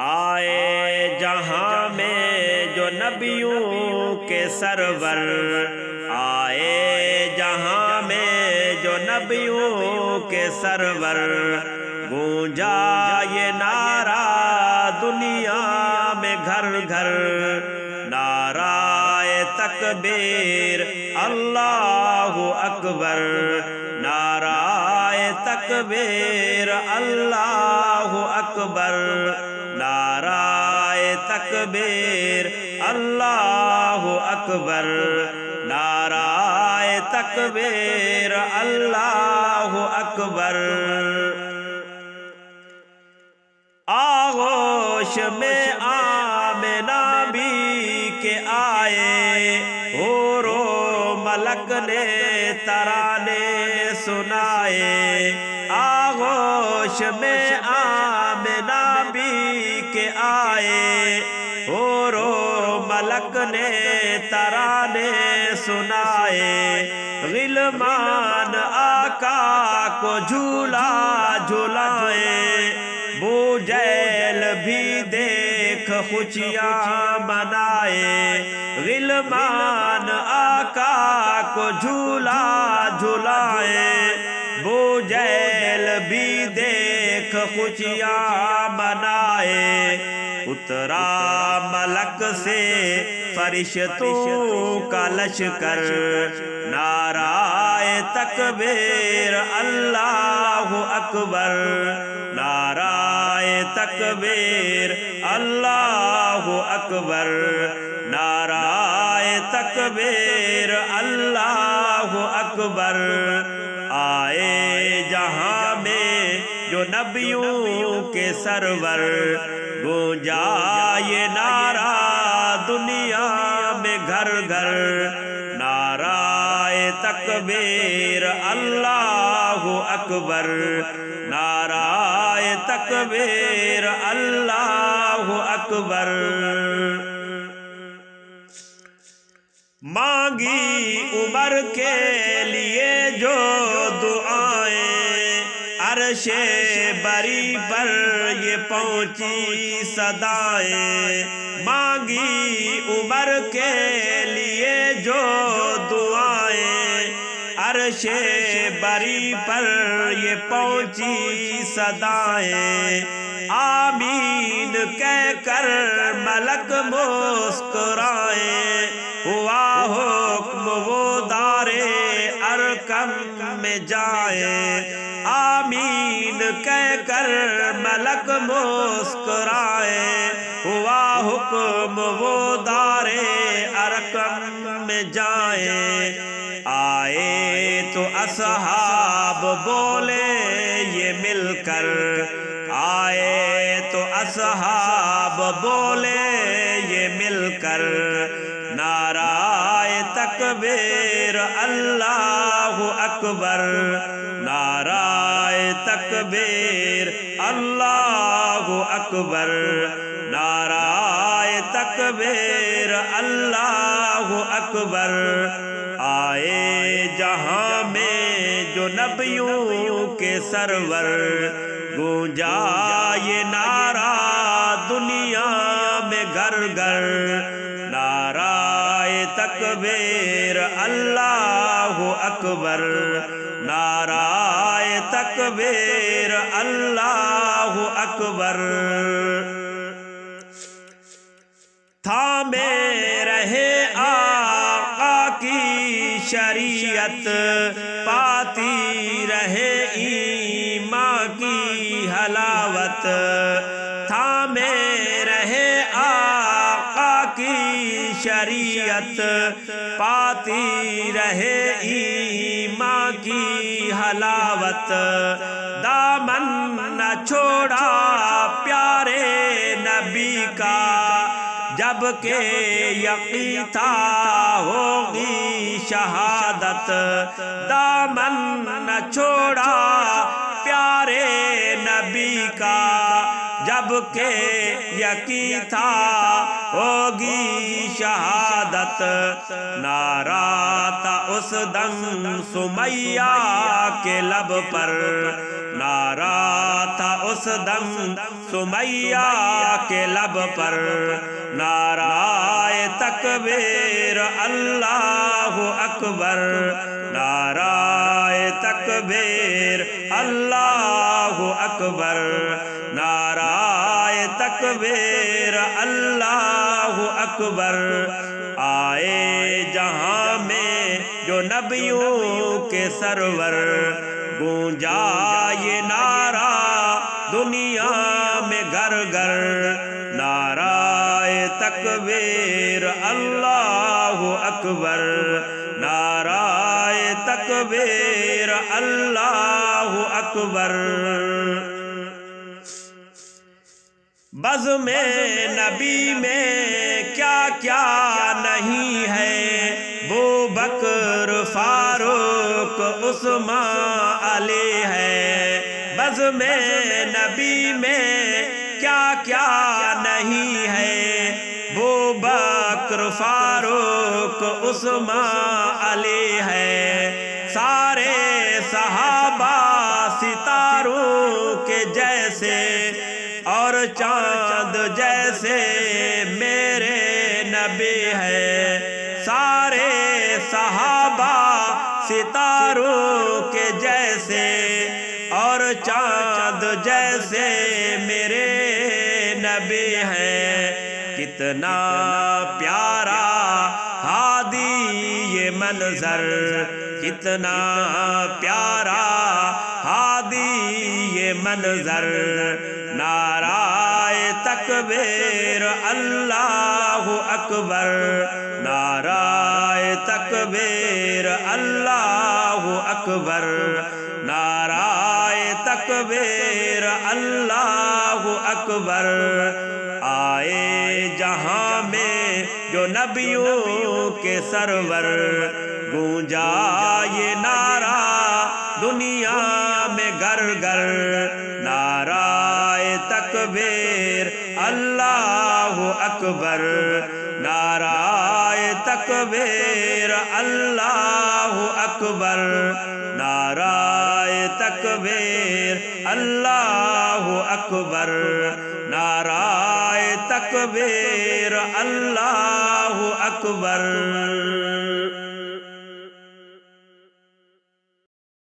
آئے جہاں میں جو نبیوں کے سرور، آئے جہاں میں جو نبیوں کے سرور، گونجا یہ نعرہ دنیا میں گھر گھر، نعرہ تکبیر اللہ اکبر، نعرہ تکبیر اللہ اکبر، نعرہ تکبیر اللہ اکبر، نعرہ تکبیر اللہ اکبر۔ آغوش میں آمنہ بھی کہ آئے، حور و ملک نے ترانے سنائے، آغوش میں آمنہ بھی کہ آئے، حور و ملک نے ترانے سنائے، غلمان آقا کو جھولا جھلائے، بو جہل بھی دیکھ خوشیاں منائے، غلمان آقا کو جھولا جھلائے، بو جہل بھی دیکھ خوشیاں منائے، اترا ملک سے فرشتوں کا لشکر، نعرہ تکبیر اللہ اکبر، نعرہ تکبیر اللہ اکبر، نعرہ تکبیر اللہ اکبر۔ آئے جہاں میں جو نبیوں کے سرور، گونجا یہ نعرہ دنیا میں گھر گھر، نعرہ تکبیر اللہ اکبر، نعرہ تکبیر اللہ اکبر۔ مانگی عمر کے لیے جو دعائیں، عرش بری پر یہ پہنچی صدائیں، مانگی عمر کے لیے جو دعائیں، عرش بری پر یہ پہنچی صدائیں، آمین کہہ کر ملک مسکرائے، ہوا حکم وہ دارے ارکم میں جائے، آمین کہہ کر ملک مسکرائے، ہوا حکم وہ دارے ارکم میں جائے، آئے تو اصحاب بولے یہ مل کر، آئے تو اصحاب بولے یہ مل کر، نعرہ تکبیر اللہ اکبر، نعرہ تکبیر اللہ اکبر، نعرہ تکبیر اللہ اکبر۔ آئے جہاں میں جو نبیوں کے سرور، گونجا یہ نعرہ دنیا میں گھر گھر، نعرہ تکبیر اللہ اکبر، نعرہ تکبیر اللہ اکبر۔ تھامے رہے آقا کی شریعت، پاتی رہے ایمان کی حلاوت، تھامے رہے آقا کی شریعت، پاتی رہے ایمان کی حلاوت، دامن نہ چھوڑا پیارے نبی کا، جب کہ یقین تھا ہوگی شہادت، دامن نہ چھوڑا پیارے نبی کا، جب کہ یقین تھا ہوگی شہادت، نعرہ تھا اس دم سمیہ کے لب پر، نعرہ اس دم سمیہ کے لب پر نعرہ تکبیر اللہ اکبر، نعرہ تکبیر اللہ اکبر، نعرہ تکبیر اللہ اکبر۔ آئے جہاں میں جو نبیوں کے سرور، گونجا یہ نعرہ دنیا میں گھر گھر، نعرہ تکبیر اللہ اکبر، نعرہ تکبیر اللہ اکبر۔ بزم نبی میں کیا کیا نہیں ہے، ابوبکر فاروق عثمان علی ہے۔ بزم نبی میں کیا کیا نہیں ہے، ابوبکر فاروق عثمان علی ہے۔ سارے صحابہ ستاروں کے جیسے اور چاند جیسے میرے نبی ہے۔ سارے صحابہ ستاروں کے جیسے اور چاند جیسے میرے نبی ہے۔ کتنا پیارا ہادی یہ منظر، کتنا پیارا ہادی یہ منظر، نعرہ تکبیر اللہ اکبر، نعرہ تکبیر اللہ اکبر، نعرہ تکبیر اللہ اکبر۔ آئے جہاں میں جو نبیوں کے سرور، گونجا یہ نعرہ دنیا میں گھر گھر، نعرہ تکبیر اللہ اکبر، نعرہ تکبیر اللہ اکبر، نعرہ تکبیر اللہ اکبر، نعرہ تکبیر اللہ اکبر۔